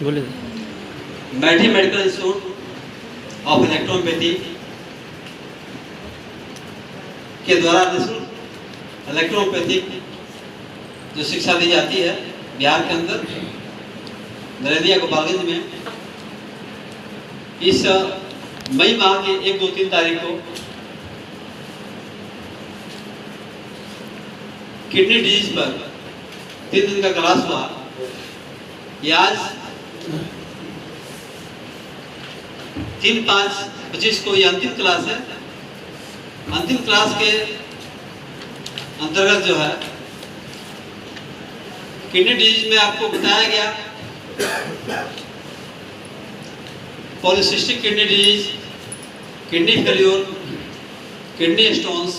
बोले Maithi medical institute of electropathy के द्वारा निःशुल्क इलेक्ट्रोपैथिक जो शिक्षा दी जाती है बिहार के अंदर नरेदिया गोपालगंज में इस मई माह के 1, 2, 3 तारीख को किडनी डिजीज पर 3 दिन का क्लास हुआ। ये आज 3/5/25 को ये अंतिम क्लास है। अंतिम क्लास के अंतर्गत जो है किडनी डिजीज में आपको बताया गया polycystic kidney disease, kidney failure, kidney stones,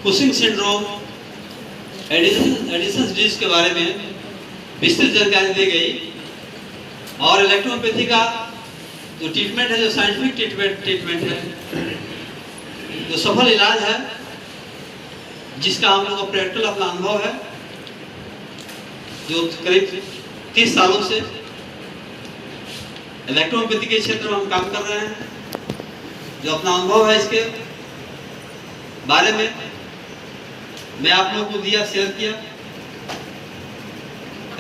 Cushing syndrome, Addison disease के बारे में विस्तृत जानकारी दी गई। और इलेक्ट्रोपैथी का जो ट्रीटमेंट है, जो साइंटिफिक ट्रीटमेंट है, जो सफल इलाज है, जिसका हम लोग का प्रैक्टिकल अपना अनुभव है, जो करीब 30 सालों से इलेक्ट्रोपैथी के क्षेत्र में हम काम कर रहे हैं, जो अपना अनुभव है इसके बारे में मैं आप लोगों को दिया, शेयर किया।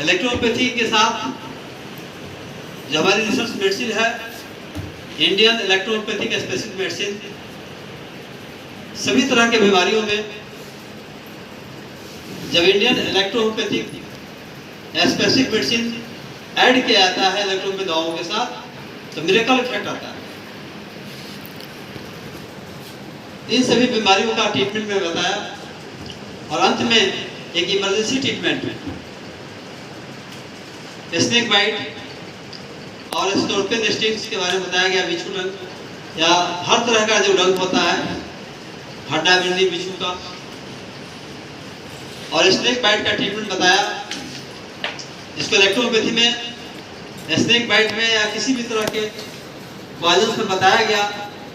इलेक्ट्रोपैथी के साथ जो हमारी रिसर्च मेडिसिन है, इंडियन इलेक्ट्रोपैथिक स्पेसिफिक मेडिसिन, सभी तरह के बीमारियों में जब Indian electropathic specific medicine add किया जाता है इलेक्ट्रोपैथी दवाओं के साथ, तो मिरेकल इफेक्ट आता है। इन सभी बीमारियों का ट्रीटमेंट में बताया और अंत में एक इमरजेंसी ट्रीटमेंट में स्नेक बाइट और स्कॉर्पियन स्टिंग्स के बारे में बताया गया। बिच्छू डंक या हर तरह का जो डंक होता है, हड्डा बिंदी बिच्छू का, और स्नेक बाइट का ट्रीटमेंट बताया। इसको इलेक्ट्रोपैथी में स्नेक बाइट में या किसी भी तरह के पॉइजन में बताया गया।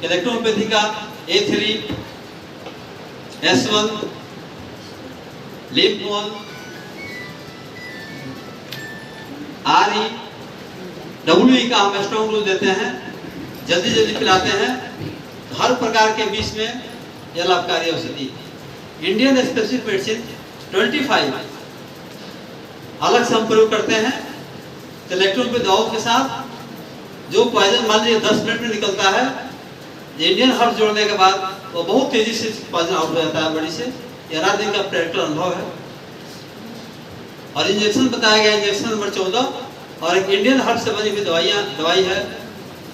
इलेक्ट्रोपैथी का A3, S1, लिम्फ-1, RE, WE का हम स्ट्रॉन्ग डोज देते हैं, जल्दी पिलाते हैं। तो हर प्रकार के विष में यह लाभकारी औषधि। इंडियन स्पेसिफिक मेडिसिन 25 अलग से हम प्रयोग करते हैं। तो इलेक्ट्रोपैथी दवाओं के साथ जो पॉइजन मान लीजिए 10 मिनट में निकलता है, इंडियन हर्ब जोड़ने के बाद वो बहुत तेजी से पॉइजन आउट हो जाता है बड़ी से। 11 दिन का प्रैक्टिकल अनुभव है। और इंजेक्शन बताया गया, इंजेक्शन नंबर 14 और एक इंडियन हर्ब से बनी हुई दवाई है।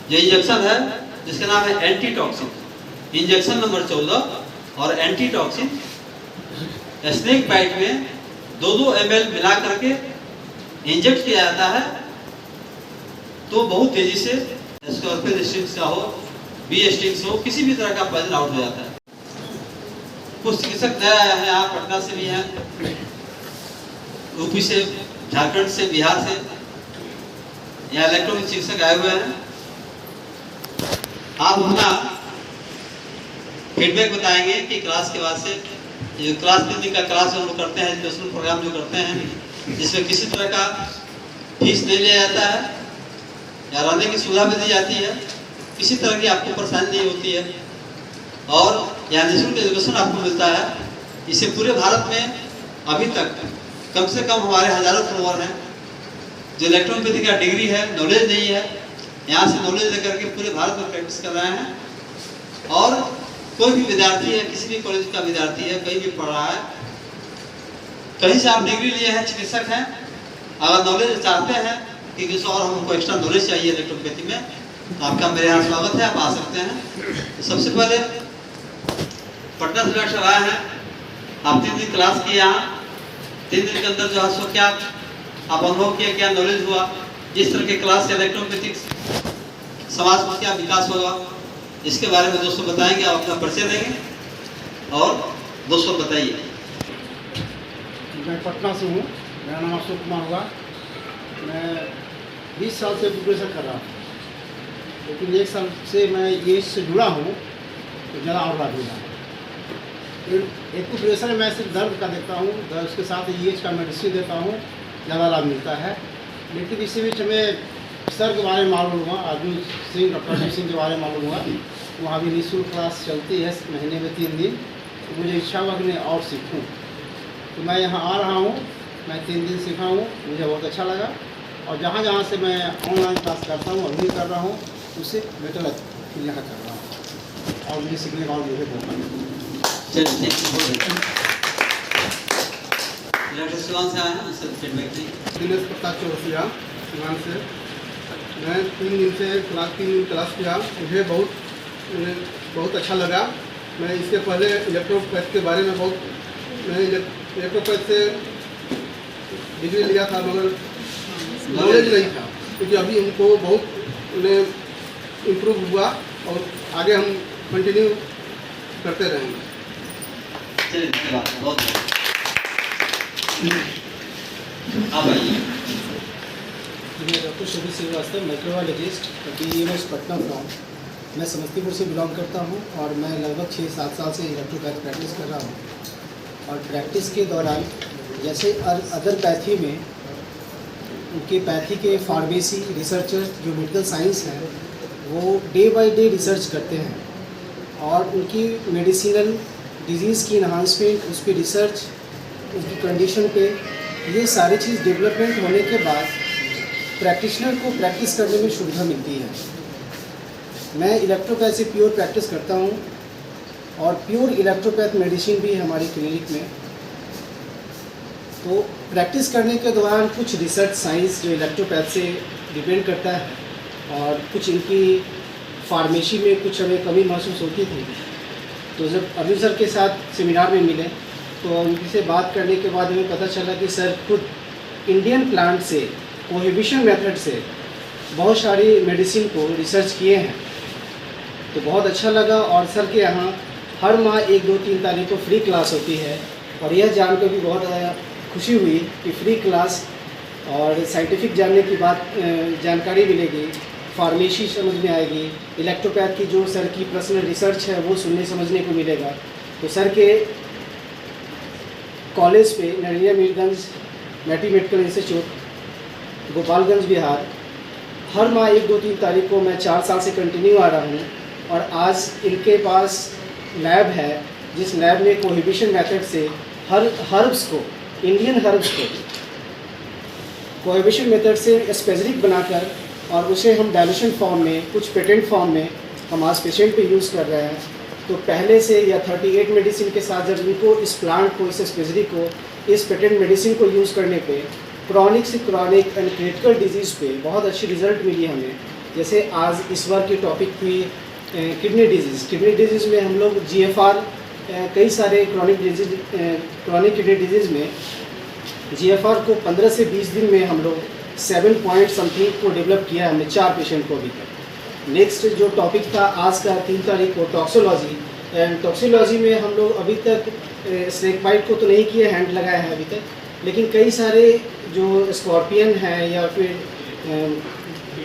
जो इंजेक्शन है जिसका नाम है एंटीटॉक्सिन, इंजेक्शन नंबर 14 और एंटीटॉक्सिन स्नेक बाइट में 2-2 ml मिला करके इंजेक्ट किया जाता है। तो बहुत तेजी से स्कॉर्पियन स्टिंग्स का हो, बी स्टिंग्स हो, किसी भी तरह का पॉइजन आउट हो जाता है। कुछ चिकित्सक नए आए हैं, यहाँ पटना से भी हैं, यूपी से, झारखंड से, बिहार से, यहाँ इलेक्ट्रॉनिक चिकित्सक आए हुए हैं। आप अपना फीडबैक बताएंगे कि क्लास के बाद से जो क्लास 3 दिन का क्लास हम लोग करते हैं, एजुकेशनल प्रोग्राम जो करते हैं, जिसमें किसी तरह का फीस नहीं लिया जाता है या रहने की सुविधा भी दी जाती है, किसी तरह की आपको परेशानी नहीं होती है और यहाँ निःशुल्क एजुकेशन आपको मिलता है। इसे पूरे भारत में अभी तक कम से कम हमारे हजारों फॉलोअर हैं जो इलेक्ट्रोपैथी का डिग्री है, नॉलेज नहीं है, यहाँ से नॉलेज लेकर के पूरे भारत में प्रैक्टिस कर रहे हैं। और कोई भी विद्यार्थी है, किसी भी कॉलेज का विद्यार्थी है, कहीं भी पढ़ रहा है, कहीं से आप डिग्री लिए हैं, चिकित्सक हैं, अगर नॉलेज चाहते हैं कि कुछ और हमको एक्स्ट्रा नॉलेज चाहिए इलेक्ट्रोपैथी में, तो आपका मेरे यहाँ स्वागत है, आप आ सकते हैं। तो सबसे पहले पटना से डॉक्टर आए हैं, आप 3 दिन क्लास किए, यहाँ 3 दिन के अंदर जो है सो क्या आप अनुभव किया, क्या नॉलेज हुआ, जिस तरह के क्लास से इलेक्ट्रोपैथिक समाज में क्या विकास होगा, इसके बारे में दोस्तों बताएंगे। आप अपना परिचय देंगे और दोस्तों बताइए। मैं पटना से हूँ, मेरा नाम अशोक कुमार हुआ। मैं 20 साल से प्रिपरेशन कर रहा हूँ, लेकिन 1 साल से मैं ये से जुड़ा हूँ तो ज़रा और लाभ मिला। एक प्रिपरेशन में मैं सिर्फ दर्द का देता हूँ, उसके साथ ये का मेडिसिन देता हूँ, ज़्यादा लाभ मिलता है। लेकिन इसी बीच हमें सर के बारे में मालूम हुआ, अर्जुन सिंह, डॉक्टर अर्जुन सिंह के बारे में मालूम हुआ। वहाँ भी निःशुल्क क्लास चलती है महीने में 3 दिन। तो मुझे इच्छा हुआ कि मैं और सीखूँ, तो मैं यहाँ आ रहा हूँ। मैं 3 दिन सीखा हूँ, मुझे बहुत अच्छा लगा। और जहाँ जहाँ से मैं ऑनलाइन क्लास करता हूँ, अभी कर रहा हूँ, उससे बेटर फील यहाँ कर रहा हूँ और मुझे सीखने का और मुझे मौका मिला। चलिए डॉक्टर सिवान से आए हैं, उससे फीडबैक दी। दिनेश प्रताप चौरसिया सिवान से। मैं 3 दिन से क्लास किया, मुझे बहुत अच्छा लगा। मैं इसके पहले इलेक्ट्रोपैथ के बारे में मैंने इलेक्ट्रोपैथ से डिग्री लिया था, मगर नॉलेज नहीं था, क्योंकि अभी हमको बहुत उन्हें इम्प्रूव हुआ और आगे हम कंटिन्यू करते रहेंगे। चलिए धन्यवाद, बहुत आप आइए। मैं doctor Shobhit Srivastava, microbiologist, BEMS Patna from. मैं समस्तीपुर से बिलोंग करता हूं और मैं लगभग 6-7 साल से इलेक्ट्रोपैथ प्रैक्टिस कर रहा हूं। और प्रैक्टिस के दौरान जैसे अदर पैथी में उनके पैथी के फार्मेसी रिसर्चर्स जो मेडिकल साइंस हैं वो डे बाय डे रिसर्च करते हैं और उनकी मेडिसिनल डिजीज़ की इन्हांसमेंट, उस पर रिसर्च, उनकी कंडीशन पे, ये सारी चीज़ डेवलपमेंट होने के बाद प्रैक्टिशनर को प्रैक्टिस करने में सुविधा मिलती है। मैं इलेक्ट्रोपैथ से प्योर प्रैक्टिस करता हूँ और प्योर इलेक्ट्रोपैथ मेडिसिन भी है हमारी क्लिनिक में। तो प्रैक्टिस करने के दौरान कुछ रिसर्च साइंस जो इलेक्ट्रोपैथ से डिपेंड करता है और कुछ इनकी फार्मेसी में कुछ हमें कमी महसूस होती थी। तो जब अर्जुन सर के साथ सेमिनार में मिले तो उनसे बात करने के बाद हमें पता चला कि सर खुद इंडियन प्लांट से कोहिबिशन मेथड से बहुत सारी मेडिसिन को रिसर्च किए हैं। तो बहुत अच्छा लगा और सर के यहाँ हर माह 1, 2, 3 तारीख को फ्री क्लास होती है और यह जानकर भी बहुत खुशी हुई कि फ्री क्लास और साइंटिफिक जानने की जानकारी मिलेगी, फार्मेसी समझ में आएगी, इलेक्ट्रोपैथ की जो सर की पर्सनल रिसर्च है वो सुनने समझने को मिलेगा। तो सर के कॉलेज पे नरिया मीरगंज मैटी मेडिकल इंस्टीट्यूट गोपालगंज बिहार हर माह 1, 2, 3 तारीख को मैं 4 साल से कंटिन्यू आ रहा हूँ। और आज इनके पास लैब है जिस लैब में कोहिबिशन मेथड से हर्ब्स को, इंडियन हर्ब्स को कोहिबिशन मेथड से स्पेसिफिक बनाकर और उसे हम डायल्यूशन फॉर्म में, कुछ पेटेंट फॉर्म में हम आज पेशेंट पे यूज़ कर रहे हैं। तो पहले से या 38 मेडिसिन के साथ जब इनको इस प्लांट को, इस स्पेसिफिक को, इस पेटेंट मेडिसिन को यूज़ करने पे क्रॉनिक से क्रॉनिक एंड क्रिटिकल डिजीज़ पे बहुत अच्छी रिजल्ट मिली हमें। जैसे आज इस बार की टॉपिक थी किडनी डिजीज़ में हम लोग GFR, कई सारे क्रॉनिक किडनी डिजीज़ में GFR को 15 से 20 दिन में हम लोग 7 पॉइंट समथिंग को डेवलप किया है हमने 4 पेशेंट को अभी तक। नेक्स्ट जो टॉपिक था आज का 3 तारीख को टॉक्सोलॉजी, एंड टॉक्सोलॉजी में हम लोग अभी तक स्नेक बाइट को तो नहीं किया, हैंड लगाया है अभी तक, लेकिन कई सारे जो स्कॉर्पियन है या फिर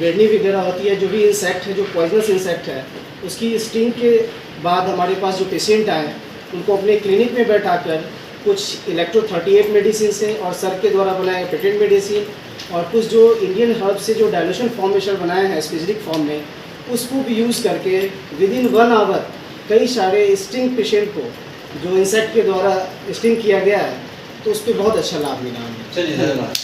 बेडनी वगैरह होती है, जो भी इंसेक्ट है, जो पॉइजनस इंसेक्ट है, उसकी स्टिंग के बाद हमारे पास जो पेशेंट आए उनको अपने क्लिनिक में बैठाकर कुछ इलेक्ट्रो 38 मेडिसिन से और सर के द्वारा बनाए पेटेंट मेडिसिन और कुछ जो इंडियन हर्ब से जो डायल्यूशन फॉर्मेशन बनाए हैं स्पेसिफिक फॉर्म में, उसको भी यूज़ करके विदिन 1 आवर कई सारे स्टिंग पेशेंट को जो इंसेक्ट के द्वारा स्टिंग किया गया है, तो उस पर बहुत अच्छा लाभ मिला हमें। चलिए धन्यवाद।